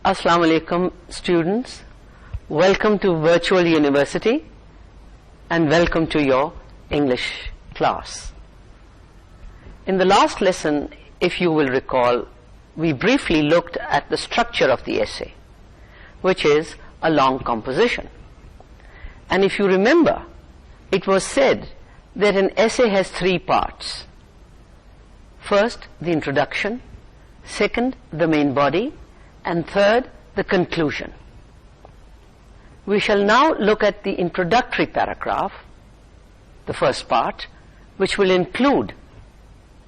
Assalamu alaikum students, welcome to Virtual University and welcome to your English class. In the last lesson, if you will recall, we briefly looked at the structure of the essay, which is a long composition. And if you remember, it was said that an essay has three parts. First, the introduction, second, the main body, and third, the conclusion. We shall now look at the introductory paragraph, the first part, which will include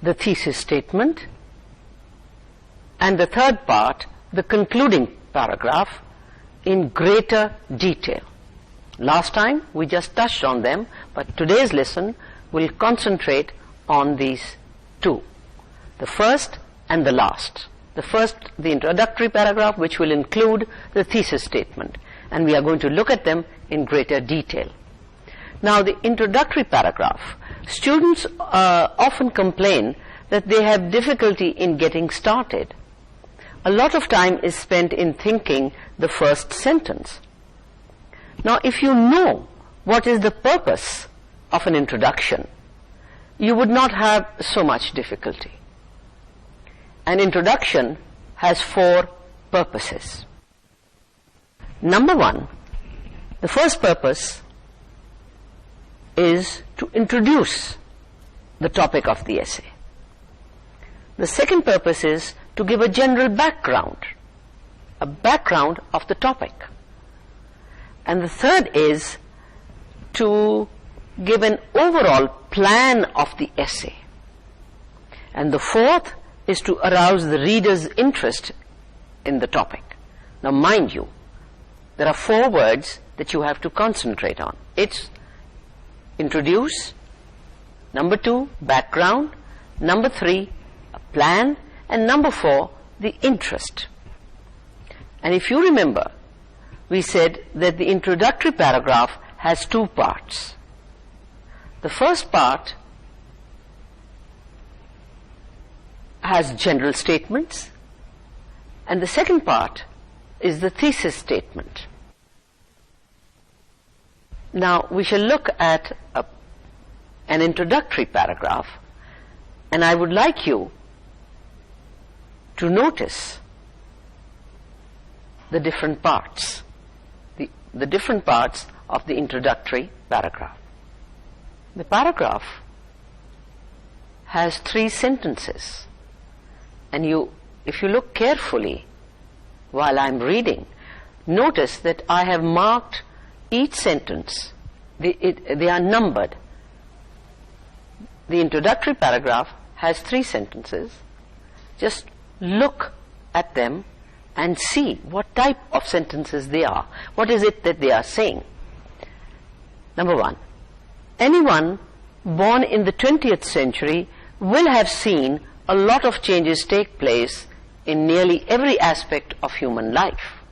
the thesis statement, and the third part, the concluding paragraph, in greater detail. Last time we just touched on them, but today's lesson will concentrate on these two, the first and the last. The first, the introductory paragraph, which will include the thesis statement, and we are going to look at them in greater detail. Now, the introductory paragraph, students often complain that they have difficulty in getting started. A lot of time is spent in thinking the first sentence. Now, if you know what is the purpose of an introduction, you would not have so much difficulty. An introduction has four purposes. Number one, the first purpose is to introduce the topic of the essay. The second purpose is to give a general background, a background of the topic. And the third is to give an overall plan of the essay. And the fourth is to arouse the reader's interest in the topic. Now, mind you, there are four words that you have to concentrate on. It's introduce, number two, background, number three, a plan, and number four, the interest. And if you remember, we said that the introductory paragraph has two parts. The first part has general statements, and the second part is the thesis statement. Now, we shall look at an introductory paragraph, and I would like you to notice the different parts, the different parts of the introductory paragraph. The paragraph has three sentences. And if you look carefully while I'm reading, notice that I have marked each sentence. They are numbered. The introductory paragraph has three sentences. Just look at them and see what type of sentences they are. What is it that they are saying? Number one, anyone born in the 20th century will have seen a lot of changes take place in nearly every aspect of human life.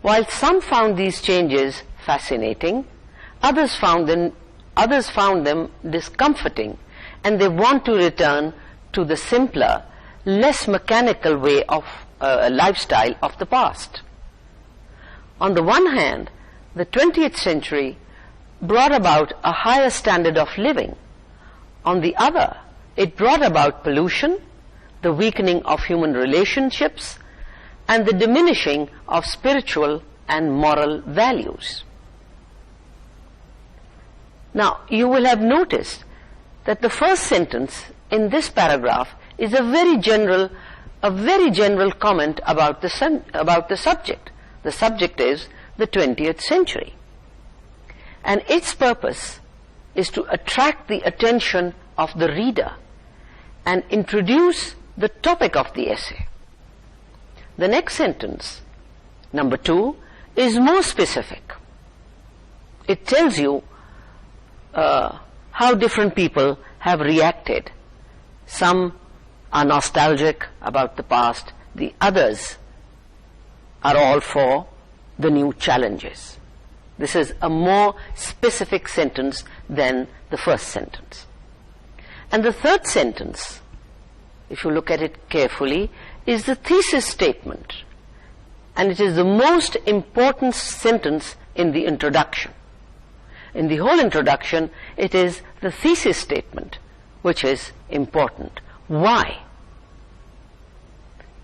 While some found these changes fascinating, others found them discomforting, and they want to return to the simpler, less mechanical way of lifestyle of the past. On the one hand, the 20th century brought about a higher standard of living. On the other, it brought about pollution, the weakening of human relationships, and the diminishing of spiritual and moral values. Now, you will have noticed that the first sentence in this paragraph is a very general comment about the subject. The subject is the 20th century. And its purpose is to attract the attention of the reader and introduce the topic of the essay. The next sentence, number two, is more specific. It tells you how different people have reacted. Some are nostalgic about the past, the others are all for the new challenges. This is a more specific sentence than the first sentence. And the third sentence if you look at it carefully, is the thesis statement. And it is the most important sentence in the introduction. In the whole introduction, it is the thesis statement which is important. Why?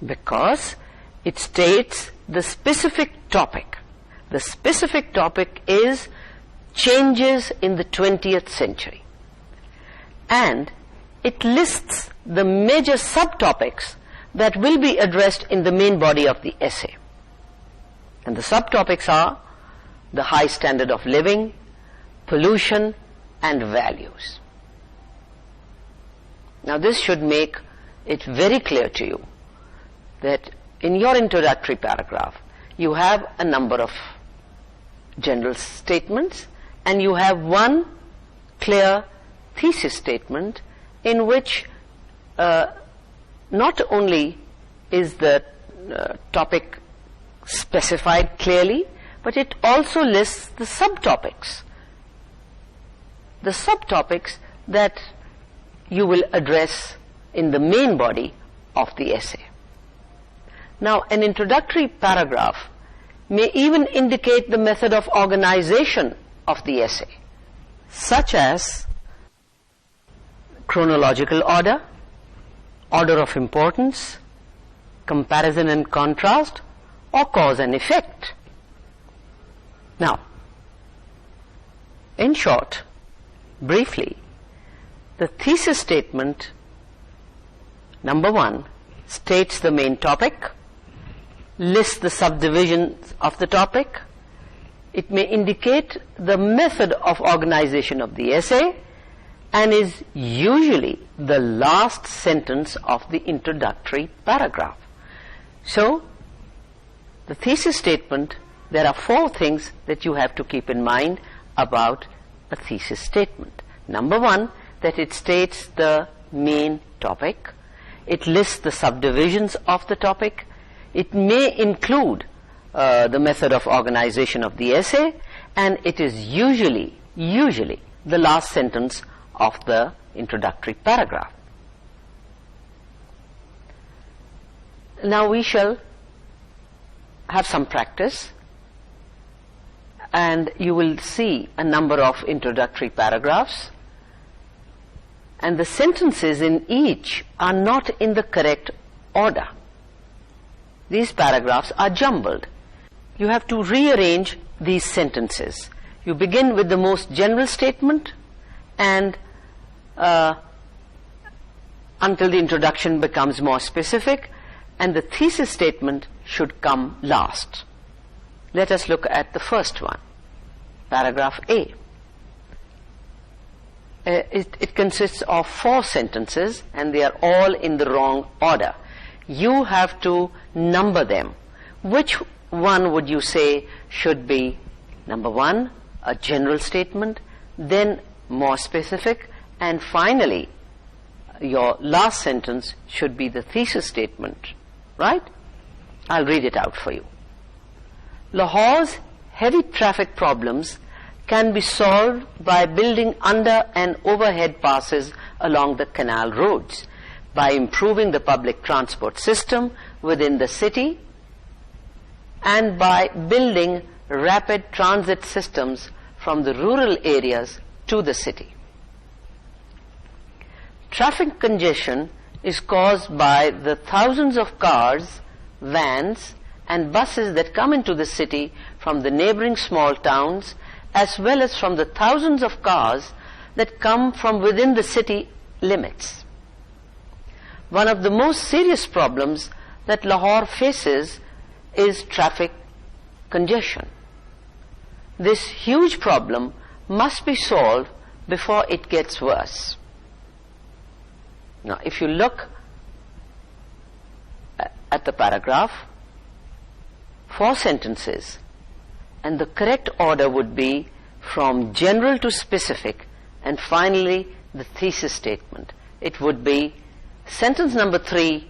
Because it states the specific topic. The specific topic is changes in the 20th century. And it lists the major subtopics that will be addressed in the main body of the essay. And the subtopics are the high standard of living, pollution, and values. Now this should make it very clear to you that in your introductory paragraph, you have a number of general statements and you have one clear thesis statement in which not only is the topic specified clearly, but it also lists the subtopics. The subtopics that you will address in the main body of the essay. Now, an introductory paragraph may even indicate the method of organization of the essay, such as chronological order, order of importance, comparison and contrast, or cause and effect. Now, in short, briefly, the thesis statement, number one, states the main topic, lists the subdivisions of the topic. It may indicate the method of organization of the essay and is usually the last sentence of the introductory paragraph. So, the thesis statement, there are four things that you have to keep in mind about a thesis statement. Number one, that it states the main topic. It lists the subdivisions of the topic. It may include the method of organization of the essay, and it is usually the last sentence of the introductory paragraph. Now we shall have some practice, and you will see a number of introductory paragraphs, and the sentences in each are not in the correct order. These paragraphs are jumbled. You have to rearrange these sentences. You begin with the most general statement and until the introduction becomes more specific, and the thesis statement should come last. Let us look at the first one, paragraph A. It consists of 4 sentences and they are all in the wrong order. You have to number them. Which one would you say should be number 1, a general statement, then more specific, and finally your last sentence should be the thesis statement, right? I'll read it out for you. Lahore's heavy traffic problems can be solved by building under and overhead passes along the canal roads, by improving the public transport system within the city, and by building rapid transit systems from the rural areas to the city. Traffic congestion is caused by the thousands of cars, vans, and buses that come into the city from the neighboring small towns, as well as from the thousands of cars that come from within the city limits. One of the most serious problems that Lahore faces is traffic congestion. This huge problem must be solved before it gets worse. Now, if you look at the paragraph, 4 sentences, and the correct order would be from general to specific, and finally the thesis statement. It would be sentence number 3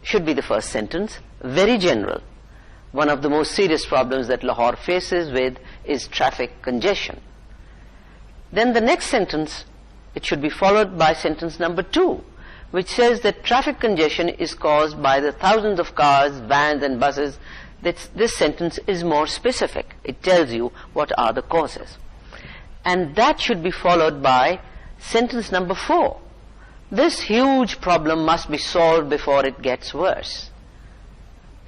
should be the first sentence, very general. One of the most serious problems that Lahore faces with is traffic congestion. Then the next sentence it should be followed by sentence number 2, which says that traffic congestion is caused by the thousands of cars, vans and buses. This sentence is more specific. It tells you what are the causes. And that should be followed by sentence number 4. This huge problem must be solved before it gets worse.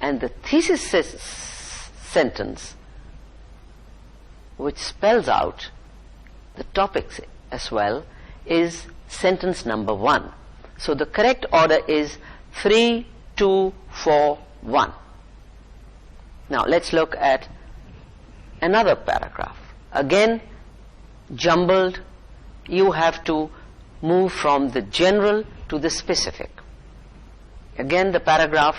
And the thesis sentence, which spells out the topics as well, is sentence number 1. So the correct order is 3, 2, 4, 1. Now let's look at another paragraph. Again, jumbled. You have to move from the general to the specific. Again, the paragraph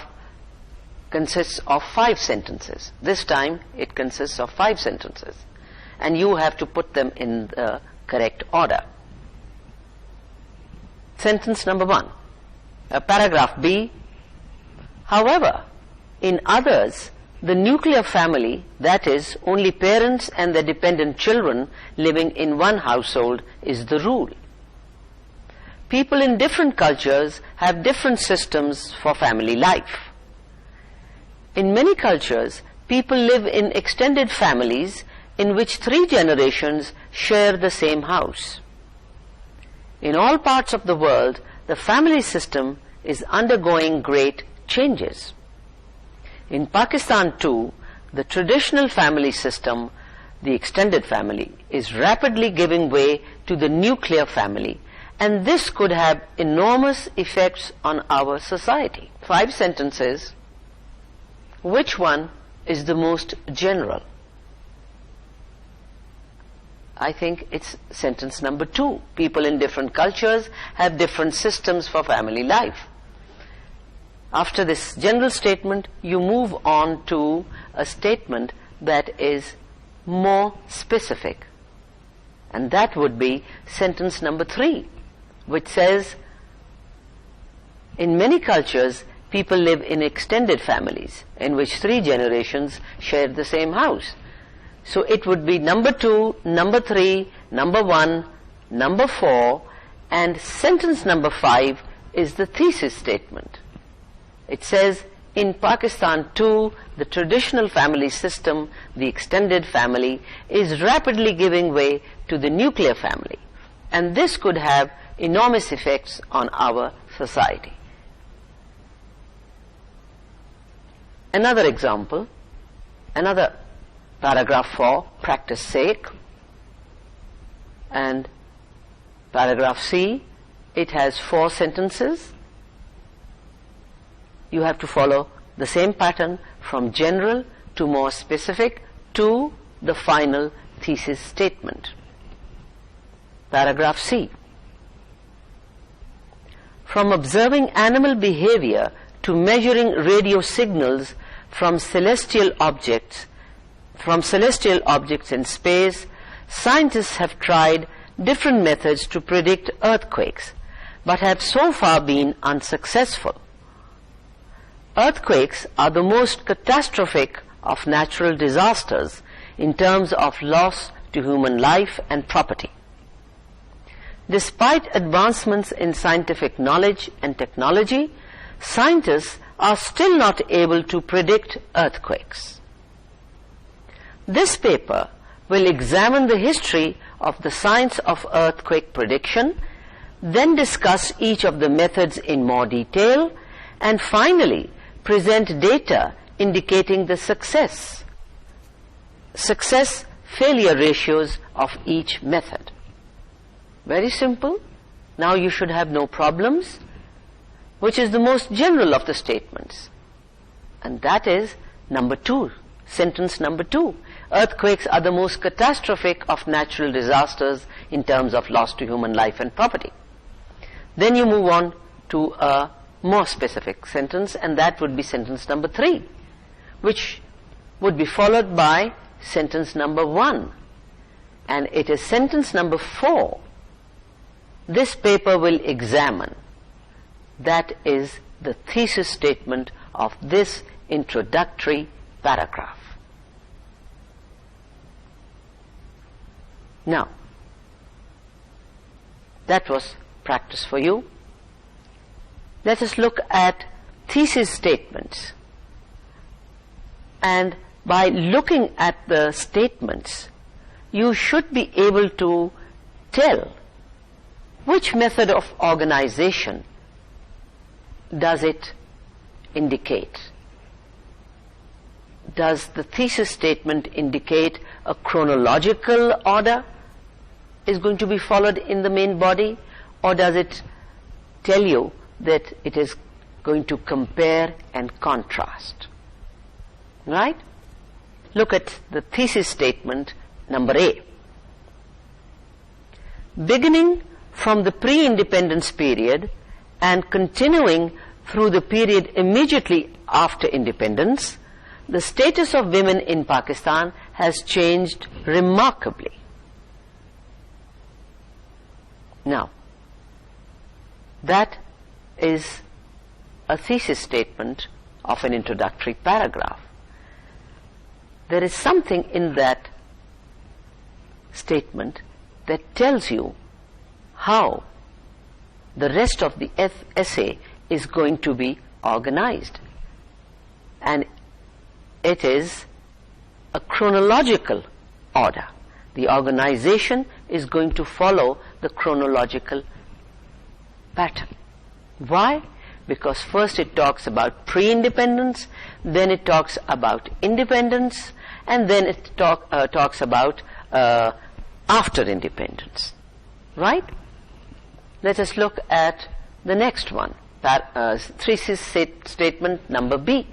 consists of 5 sentences. This time it consists of 5 sentences, and you have to put them in the correct order. Sentence number 1, paragraph B. However, in others, the nuclear family, that is, only parents and their dependent children living in one household, is the rule. People in different cultures have different systems for family life. In many cultures, people live in extended families in which 3 generations share the same house. In all parts of the world, the family system is undergoing great changes. In Pakistan too, the traditional family system, the extended family, is rapidly giving way to the nuclear family, and this could have enormous effects on our society. 5 sentences. Which one is the most general? I think it's sentence number 2. People in different cultures have different systems for family life. After this general statement, you move on to a statement that is more specific. And that would be sentence number 3, which says, in many cultures, people live in extended families in which 3 generations share the same house. So it would be number 2, number 3, number 1, number 4, and sentence number 5 is the thesis statement. It says, in Pakistan too, the traditional family system, the extended family, is rapidly giving way to the nuclear family, and this could have enormous effects on our society. Another example, another paragraph for practice sake, and paragraph C, it has 4 sentences. You have to follow the same pattern from general to more specific to the final thesis statement. Paragraph C. From observing animal behavior to measuring radio signals from celestial objects in space, scientists have tried different methods to predict earthquakes, but have so far been unsuccessful. Earthquakes are the most catastrophic of natural disasters in terms of loss to human life and property. Despite advancements in scientific knowledge and technology, scientists are still not able to predict earthquakes. This paper will examine the history of the science of earthquake prediction, then discuss each of the methods in more detail, and finally present data indicating the success-failure ratios of each method. Very simple. Now you should have no problems. Which is the most general of the statements? And that is number 2, sentence number 2. Earthquakes are the most catastrophic of natural disasters in terms of loss to human life and property. Then you move on to a more specific sentence, and that would be sentence number 3, which would be followed by sentence number 1. And it is sentence number 4 this paper will examine. That is the thesis statement of this introductory paragraph. Now, That was practice for you. Let us look at thesis statements. And by looking at the statements, you should be able to tell which method of organization does it indicate. Does the thesis statement indicate a chronological order is going to be followed in the main body, or does it tell you that it is going to compare and contrast? Right? Look at the thesis statement number A. Beginning from the pre-independence period and continuing through the period immediately after independence, the status of women in Pakistan has changed remarkably. Now, that is a thesis statement of an introductory paragraph. There is something in that statement that tells you how the rest of the essay is going to be organized. And it is a chronological order. The organization is going to follow the chronological pattern. Why? Because first it talks about pre-independence, then it talks about independence, and then it talks about after independence. Right? Let us look at the next one, thesis statement number B.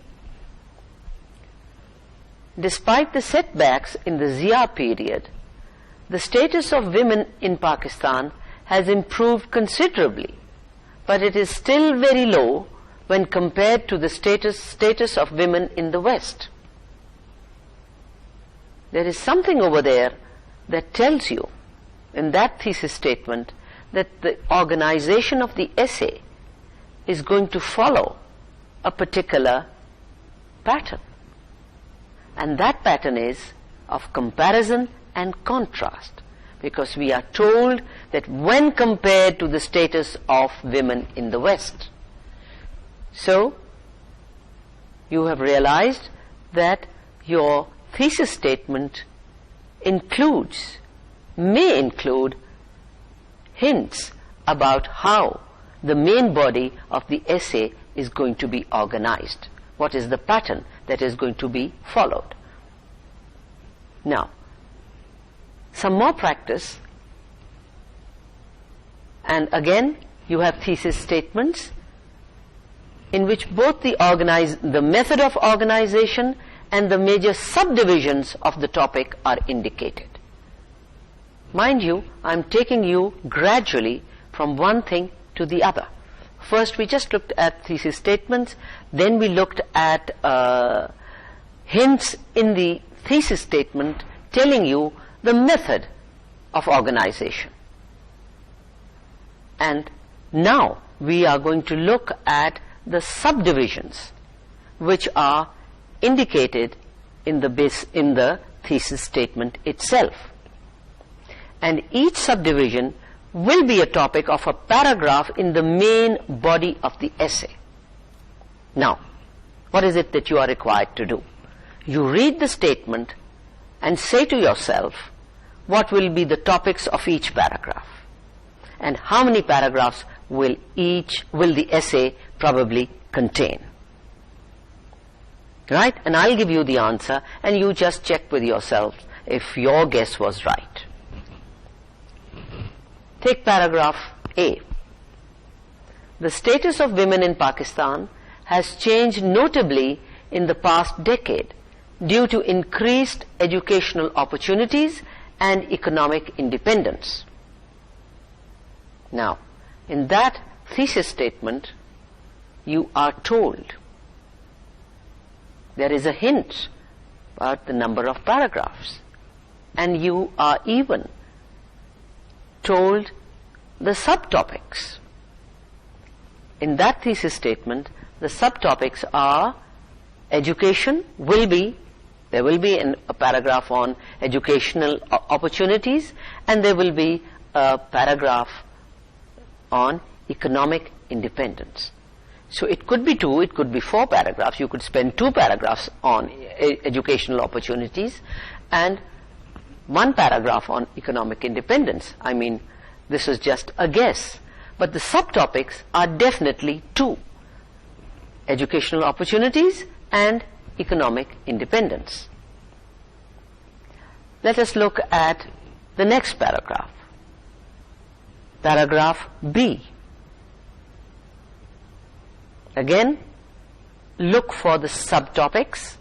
Despite the setbacks in the Zia period, the status of women in Pakistan has improved considerably, but it is still very low when compared to the status of women in the West. There is something over there that tells you in that thesis statement that the organization of the essay is going to follow a particular pattern. And that pattern is of comparison and contrast, because we are told that when compared to the status of women in the West. So, you have realized that your thesis statement may include hints about how the main body of the essay is going to be organized. What is the pattern that is going to be followed? Now, some more practice, and again you have thesis statements in which both the method of organization and the major subdivisions of the topic are indicated. Mind you, I'm taking you gradually from one thing to the other. First we just looked at thesis statements, then we looked at hints in the thesis statement telling you the method of organization. And now we are going to look at the subdivisions which are indicated in the thesis statement itself. And each subdivision will be a topic of a paragraph in the main body of the essay. Now, what is it that you are required to do? You read the statement and say to yourself what will be the topics of each paragraph, and how many paragraphs will the essay probably contain. Right? And I'll give you the answer, and you just check with yourself if your guess was right. Take paragraph A. The status of women in Pakistan has changed notably in the past decade due to increased educational opportunities and economic independence. Now, in that thesis statement, you are told, there is a hint about the number of paragraphs, and you are even told the subtopics. In that thesis statement, the subtopics are education there will be a paragraph on educational opportunities, and there will be a paragraph on economic independence. So it could be 2, it could be 4 paragraphs. You could spend 2 paragraphs on educational opportunities and 1 paragraph on economic independence. I mean, this is just a guess. But the subtopics are definitely 2. Educational opportunities and economic independence. Let us look at the next paragraph. Paragraph B. Again, look for the subtopics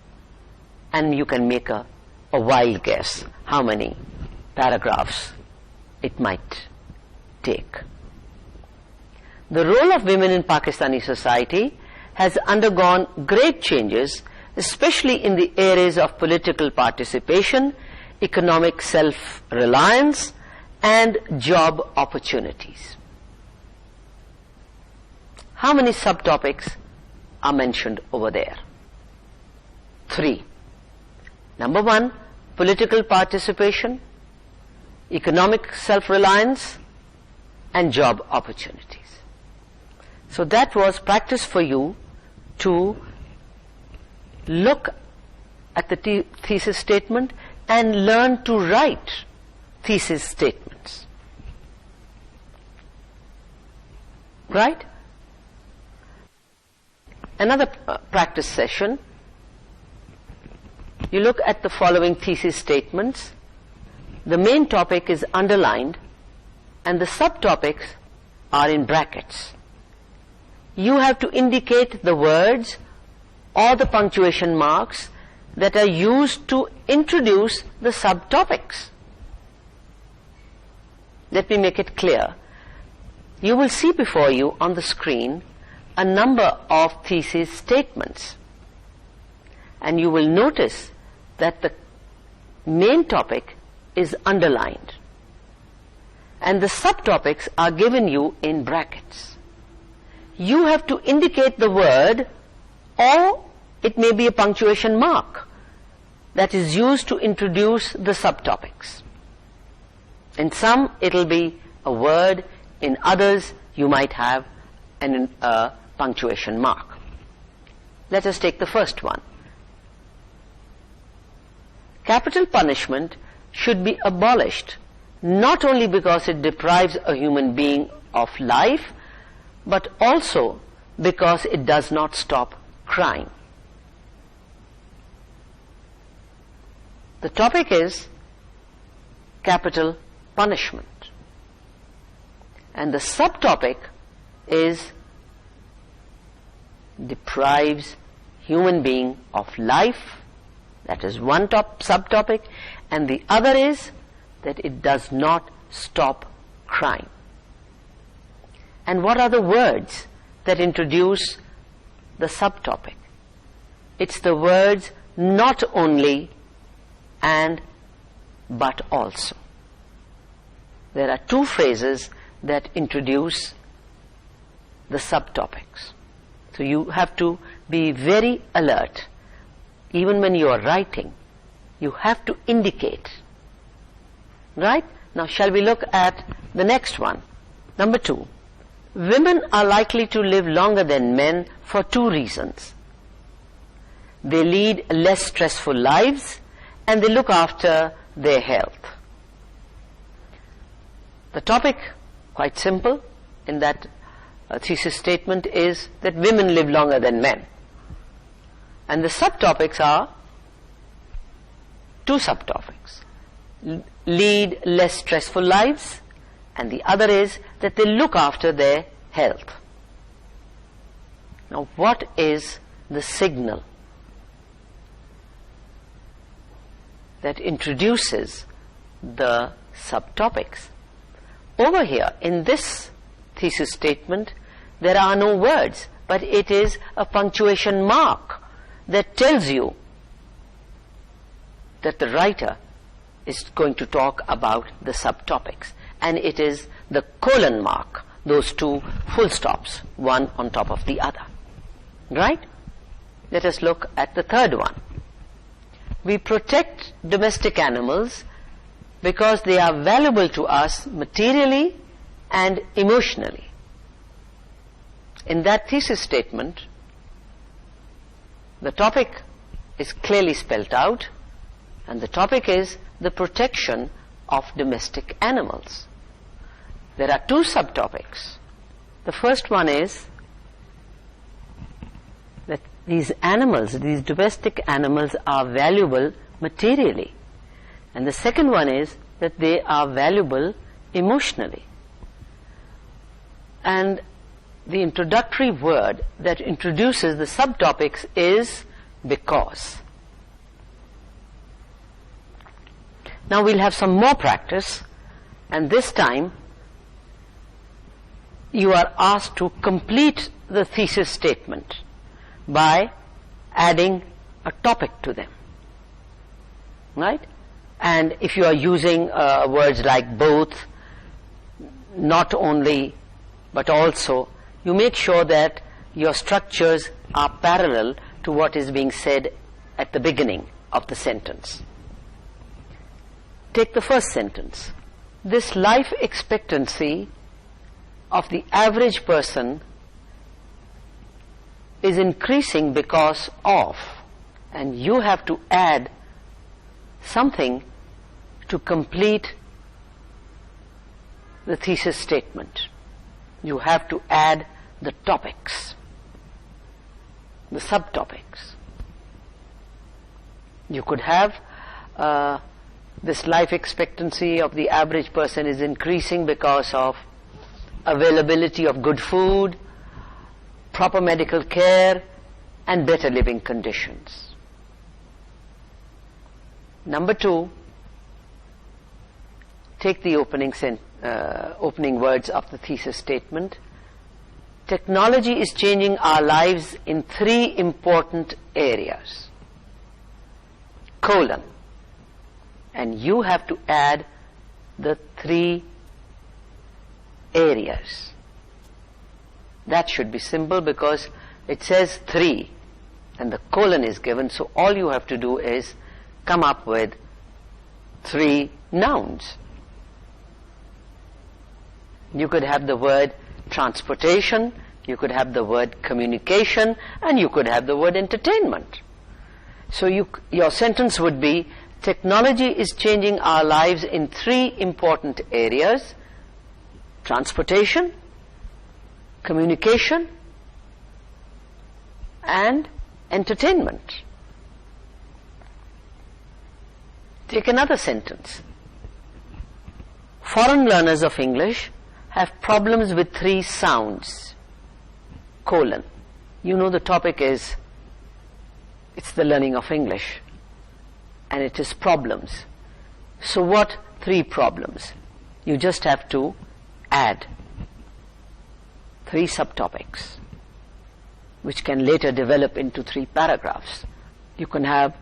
and you can make a wild guess how many paragraphs it might take. The role of women in Pakistani society has undergone great changes, especially in the areas of political participation, economic self-reliance, and job opportunities. How many subtopics are mentioned over there? 3. Number 1, political participation, economic self-reliance, and job opportunities. So that was practice for you to look at the thesis statement and learn to write thesis statements. Right? Another practice session. You look at the following thesis statements. The main topic is underlined and the subtopics are in brackets. You have to indicate the words or the punctuation marks that are used to introduce the subtopics. Let me make it clear. You will see before you on the screen a number of thesis statements, and you will notice that the main topic is underlined and the subtopics are given you in brackets. You have to indicate the word, or it may be a punctuation mark that is used to introduce the subtopics. In some it will be a word, in others you might have a punctuation mark. Let us take the first one. Capital punishment should be abolished, not only because it deprives a human being of life, but also because it does not stop crime. The topic is capital punishment, and the subtopic is deprives human being of life. That is one subtopic, and the other is that it does not stop crime. And what are the words that introduce the subtopic? It's the words not only and but also. There are 2 phrases that introduce the subtopics. So you have to be very alert. Even when you are writing, you have to indicate. Right? Now shall we look at the next one? Number 2. Women are likely to live longer than men for 2 reasons. They lead less stressful lives and they look after their health. The topic, quite simple, in that thesis statement is that women live longer than men. And the subtopics are 2 subtopics. Lead less stressful lives, and the other is that they look after their health. Now what is the signal that introduces the subtopics? Over here in this thesis statement there are no words, but it is a punctuation mark that tells you that the writer is going to talk about the subtopics, and it is the colon mark, those 2 full stops, one on top of the other. Right? Let us look at the third one. We protect domestic animals because they are valuable to us materially and emotionally. in that thesis statement, the topic is clearly spelt out, and the topic is the protection of domestic animals. There are two subtopics. The first one is that these animals, these domestic animals, are valuable materially, and the second one is that they are valuable emotionally. And the introductory word that introduces the subtopics is because. Now we'll have some more practice, and this time you are asked to complete the thesis statement by adding a topic to them, right? And if you are using words like both, not only, but also, you make sure that your structures are parallel to what is being said at the beginning of the sentence. Take the first sentence. This life expectancy of the average person is increasing because of, and you have to add something to complete the thesis statement. You have to add the topics, the subtopics. You could have this life expectancy of the average person is increasing because of availability of good food, proper medical care, and better living conditions. Number two, take the opening words of the thesis statement. Technology is changing our lives in three important areas, colon, and you have to add the three areas. That should be simple because it says three and the colon is given, so all you have to do is come up with three nouns. You could have the word transportation, you could have the word communication, and you could have the word entertainment. So your sentence would be, technology is changing our lives in three important areas: transportation, communication, and entertainment. Take another sentence. Foreign learners of English have problems with three sounds, colon. You know the topic is, it's the learning of English, and it is problems. So what three problems? You just have to add three subtopics, which can later develop into three paragraphs. You can have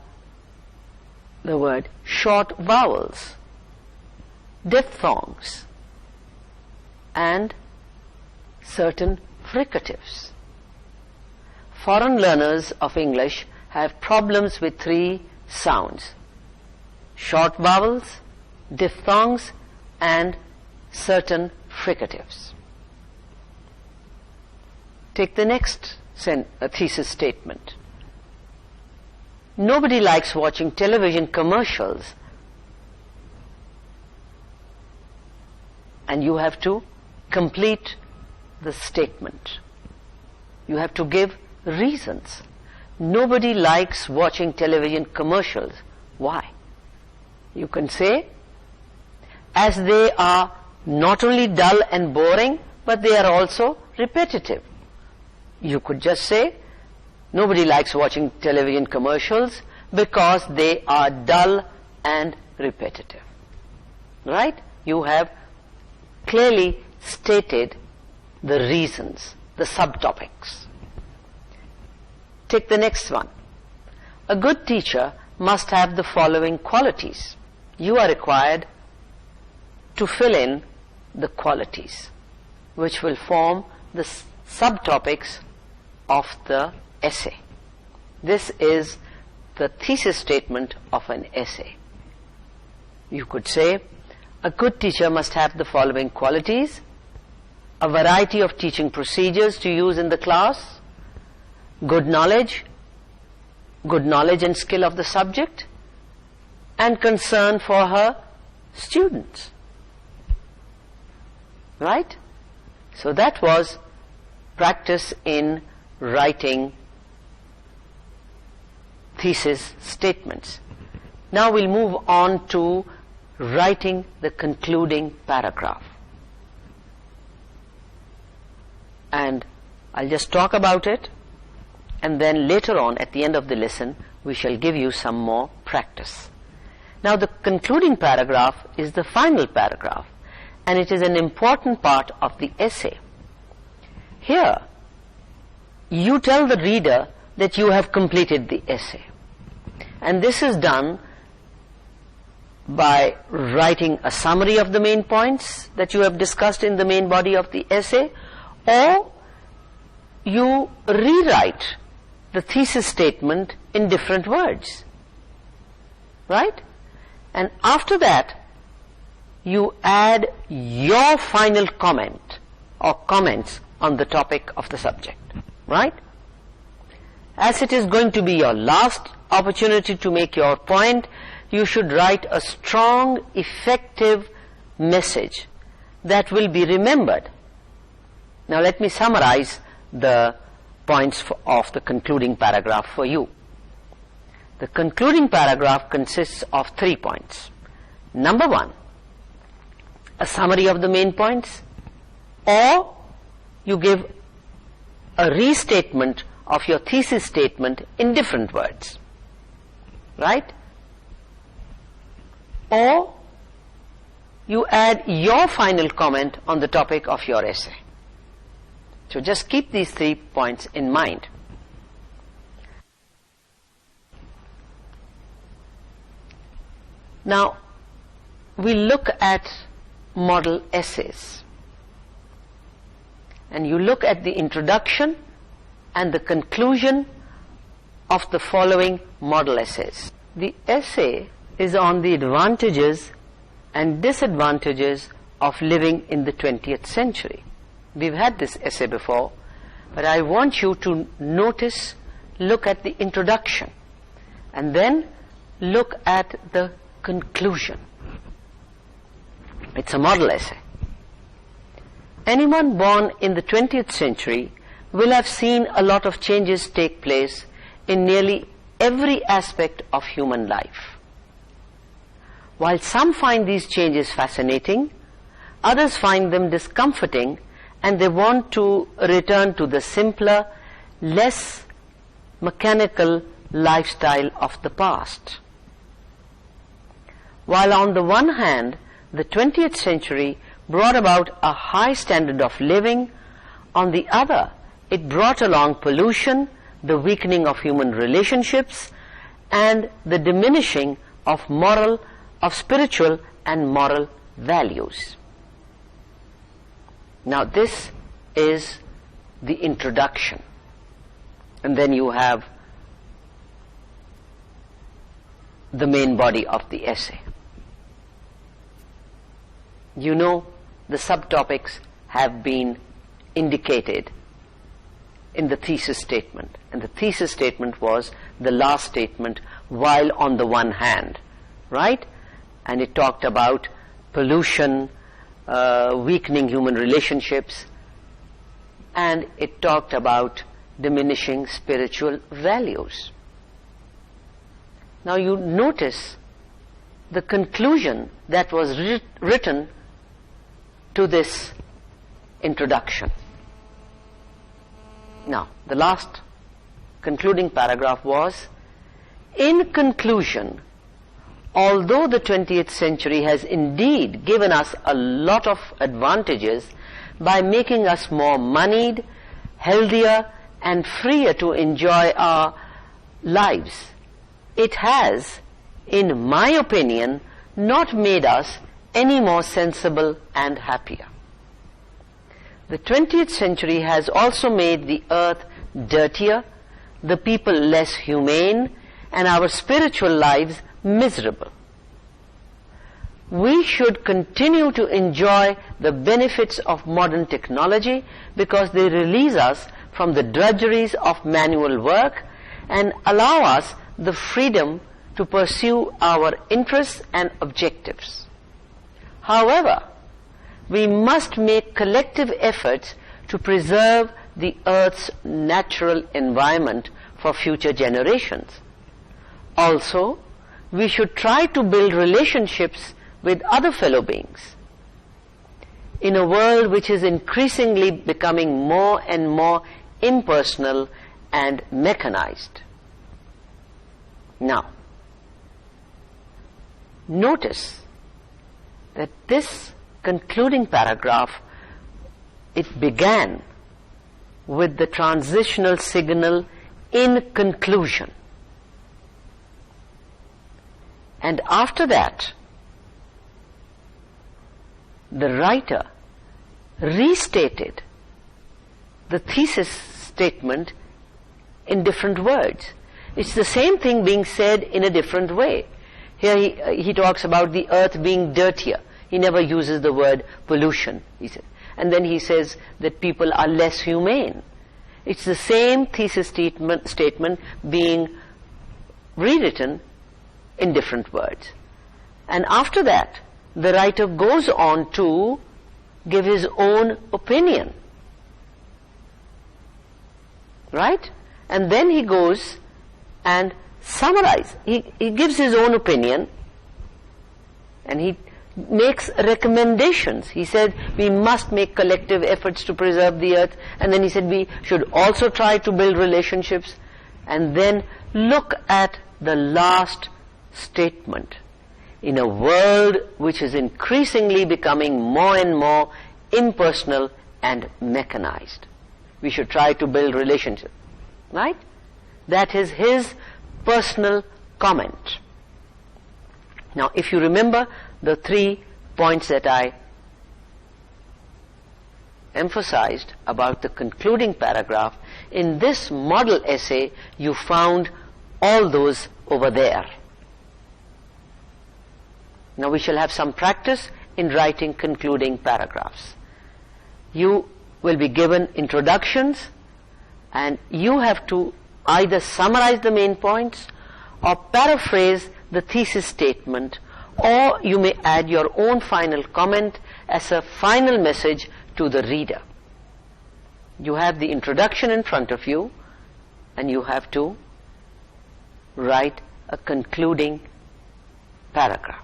the word short vowels, diphthongs, and certain fricatives. Foreign learners of English have problems with three sounds: short vowels, diphthongs, and certain fricatives. Take the next thesis statement. Nobody likes watching television commercials, and you have to complete the statement. You have to give reasons. Nobody likes watching television commercials. Why? You can say, as they are not only dull and boring, but they are also repetitive. You could just say, nobody likes watching television commercials because they are dull and repetitive. Right? You have clearly stated the reasons, the subtopics. Take the next one. A good teacher must have the following qualities. You are required to fill in the qualities, which will form the subtopics of the essay. This is the thesis statement of an essay. You could say, a good teacher must have the following qualities: a variety of teaching procedures to use in the class, good knowledge and skill of the subject, and concern for her students. Right? So that was practice in writing thesis statements. Now we'll move on to writing the concluding paragraph. And I'll just talk about it, and then later on at the end of the lesson we shall give you some more practice. Now the concluding paragraph is the final paragraph, and it is an important part of the essay. Here you tell the reader that you have completed the essay, and this is done by writing a summary of the main points that you have discussed in the main body of the essay, or you rewrite the thesis statement in different words, right? And after that you add your final comment or comments on the topic of the subject, right? As it is going to be your last opportunity to make your point, you should write a strong, effective message that will be remembered. Now let me summarize the points of the concluding paragraph for you. The concluding paragraph consists of 3 points. Number 1, a summary of the main points, or you give a restatement of your thesis statement in different words, right? Or you add your final comment on the topic of your essay. So just keep these 3 points in mind. Now we look at model essays, and you look at the introduction and the conclusion of the following model essays. The essay is on the advantages and disadvantages of living in the 20th century. We've had this essay before, but I want you to notice, look at the introduction, and then look at the conclusion. It's a model essay. Anyone born in the 20th century will have seen a lot of changes take place in nearly every aspect of human life. While some find these changes fascinating, others find them discomforting, and they want to return to the simpler, less mechanical lifestyle of the past. While on the one hand, the 20th century brought about a high standard of living, on the other, it brought along pollution, the weakening of human relationships, and the diminishing of spiritual and moral values. Now this is the introduction, and then you have the main body of the essay. You know, the subtopics have been indicated in the thesis statement, and the thesis statement was the last statement, while on the one hand, right? And it talked about pollution, weakening human relationships, and it talked about diminishing spiritual values. Now you notice the conclusion that was written to this introduction. Now the last concluding paragraph was, in conclusion, although the 20th century has indeed given us a lot of advantages by making us more moneyed, healthier, and freer to enjoy our lives, it has, in my opinion, not made us any more sensible and happier. The 20th century has also made the earth dirtier, the people less humane, and our spiritual lives miserable. we should continue to enjoy the benefits of modern technology because they release us from the drudgeries of manual work and allow us the freedom to pursue our interests and objectives. However, we must make collective efforts to preserve the Earth's natural environment for future generations. Also, we should try to build relationships with other fellow beings. In a world which is increasingly becoming more and more impersonal and mechanized. Now, notice that this concluding paragraph, it began with the transitional signal in conclusion. And after that, the writer restated the thesis statement in different words. It's the same thing being said in a different way. Here he talks about the earth being dirtier. He never uses the word pollution, he says. And then he says that people are less humane. It's the same thesis statement being rewritten in different words. And after that, the writer goes on to give his own opinion. Right? And then he goes and summarizes. He gives his own opinion and he makes recommendations. He said we must make collective efforts to preserve the earth, and then he said we should also try to build relationships. And then look at the last statement. In a world which is increasingly becoming more and more impersonal and mechanized, we should try to build relationships. Right? That is his personal comment. Now, if you remember the 3 points that I emphasized about the concluding paragraph, in this model essay you found all those over there. Now we shall have some practice in writing concluding paragraphs. You will be given introductions and you have to either summarize the main points or paraphrase the thesis statement, or you may add your own final comment as a final message to the reader. You have the introduction in front of you and you have to write a concluding paragraph.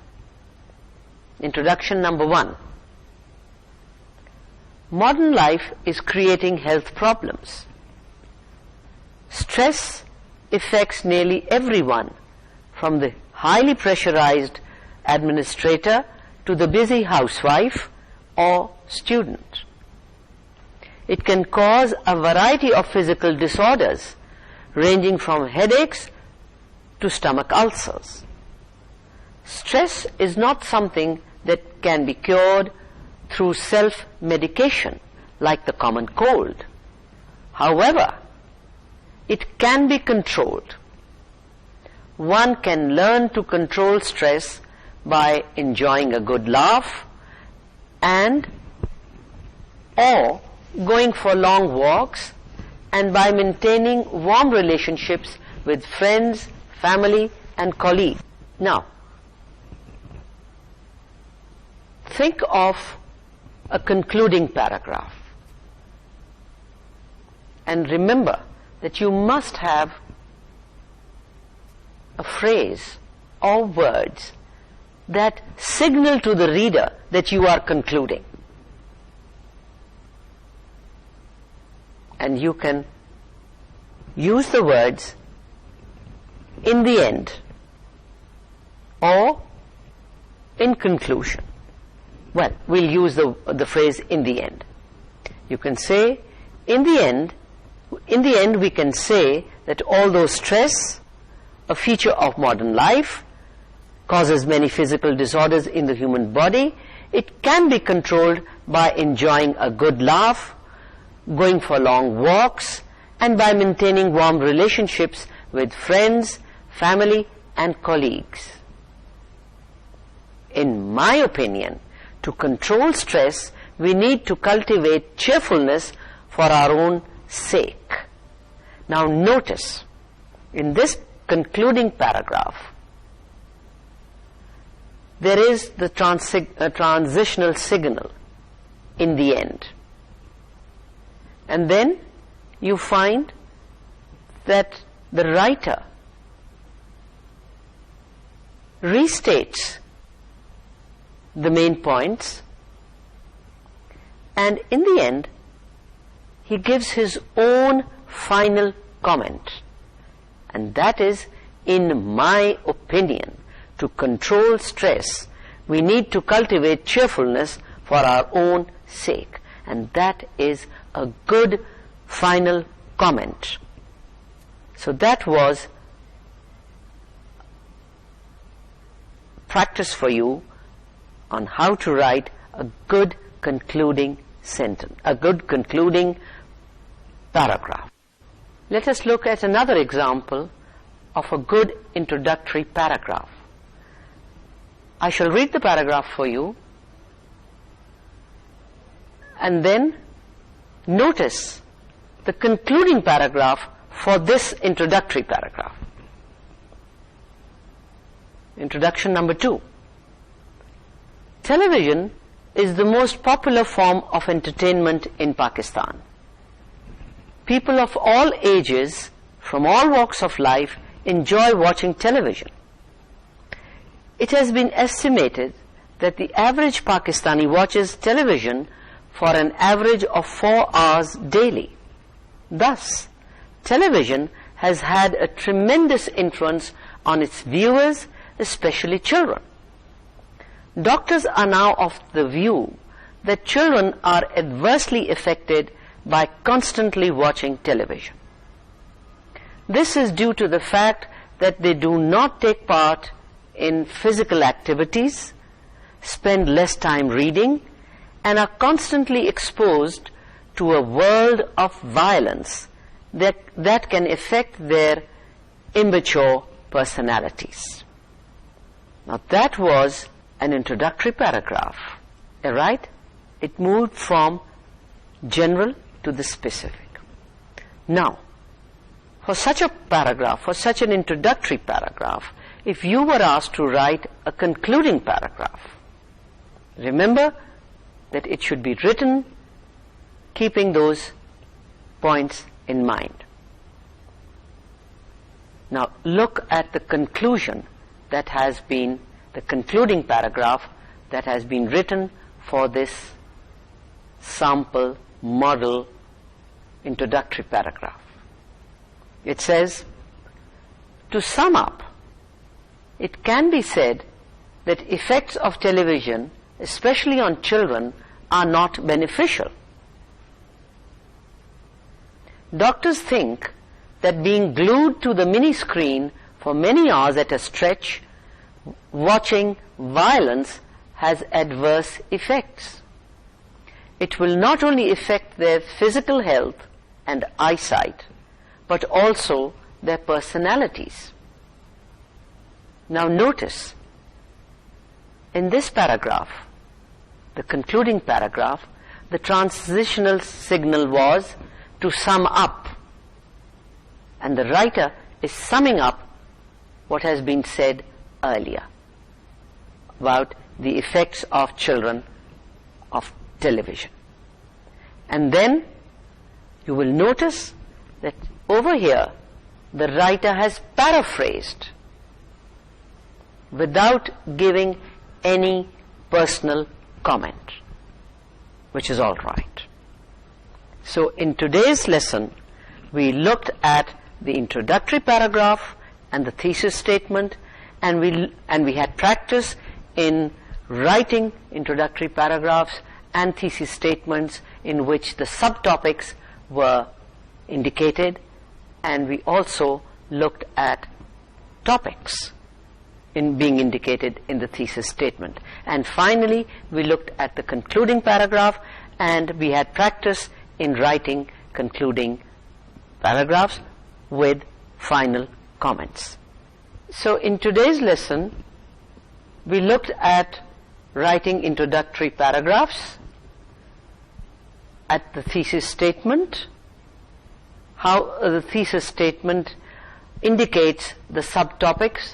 Introduction number 1. Modern life is creating health problems. Stress affects nearly everyone, from the highly pressurized administrator to the busy housewife or student. It can cause a variety of physical disorders, ranging from headaches to stomach ulcers. Stress is not something that can be cured through self-medication like the common cold. However, it can be controlled. One can learn to control stress by enjoying a good laugh and or going for long walks, and by maintaining warm relationships with friends, family and colleagues. Now, think of a concluding paragraph and remember that you must have a phrase or words that signal to the reader that you are concluding. And you can use the words in the end or in conclusion. Well, we'll use the phrase in the end. You can say in the end we can say that although stress, a feature of modern life, causes many physical disorders in the human body, it can be controlled by enjoying a good laugh, going for long walks, and by maintaining warm relationships with friends, family and colleagues. In my opinion, to control stress, we need to cultivate cheerfulness for our own sake. Now notice, in this concluding paragraph, there is the transitional signal in the end. And then you find that the writer restates the main points, and in the end he gives his own final comment, and that is, in my opinion, to control stress, we need to cultivate cheerfulness for our own sake. And that is a good final comment. So that was practice for you on how to write a good concluding sentence, a good concluding paragraph. Let us look at another example of a good introductory paragraph. I shall read the paragraph for you, and then notice the concluding paragraph for this introductory paragraph. Introduction number 2. Television is the most popular form of entertainment in Pakistan. People of all ages, from all walks of life, enjoy watching television. It has been estimated that the average Pakistani watches television for an average of 4 hours daily. Thus, television has had a tremendous influence on its viewers, especially children. Doctors are now of the view that children are adversely affected by constantly watching television. This is due to the fact that they do not take part in physical activities, spend less time reading, and are constantly exposed to a world of violence that can affect their immature personalities. Now that was an introductory paragraph, right? It moved from general to the specific. Now, for such a paragraph, for such an introductory paragraph, if you were asked to write a concluding paragraph, remember that it should be written keeping those points in mind. Now look at the conclusion that has been, the concluding paragraph that has been written for this sample model introductory paragraph. It says, to sum up, it can be said that effects of television, especially on children, are not beneficial. Doctors think that being glued to the mini screen for many hours at a stretch, watching violence, has adverse effects. It will not only affect their physical health and eyesight, but also their personalities. Now notice, in this paragraph, the concluding paragraph, the transitional signal was to sum up, and the writer is summing up what has been said earlier about the effects of children of television. And then you will notice that over here the writer has paraphrased without giving any personal comment, which is all right. So in today's lesson we looked at the introductory paragraph and the thesis statement, and we had practice in writing introductory paragraphs and thesis statements in which the subtopics were indicated, and we also looked at topics in being indicated in the thesis statement. And finally we looked at the concluding paragraph, and we had practice in writing concluding paragraphs with final comments. So in today's lesson we looked at writing introductory paragraphs, at the thesis statement, how the thesis statement indicates the subtopics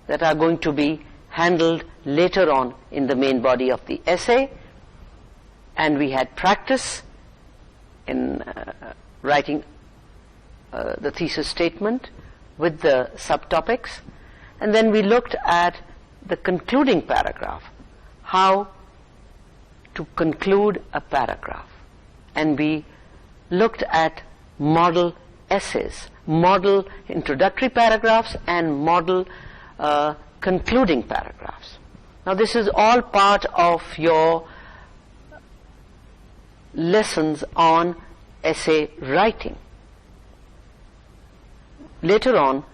that are going to be handled later on in the main body of the essay, and we had practice in writing the thesis statement with the subtopics, and then we looked at the concluding paragraph, how to conclude a paragraph, and we looked at model essays, model introductory paragraphs and model concluding paragraphs. Now this is all part of your lessons on essay writing. Later on,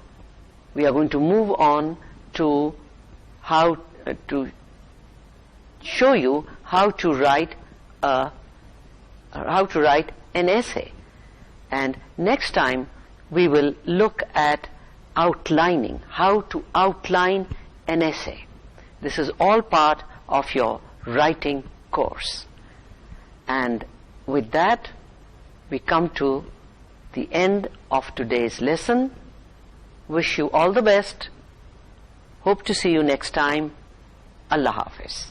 we are going to move on to how to show you how to write an essay, and next time we will look at outlining, how to outline an essay. This is all part of your writing course. And with that, we come to the end of today's lesson. Wish you all the best. Hope to see you next time. Allah Hafiz.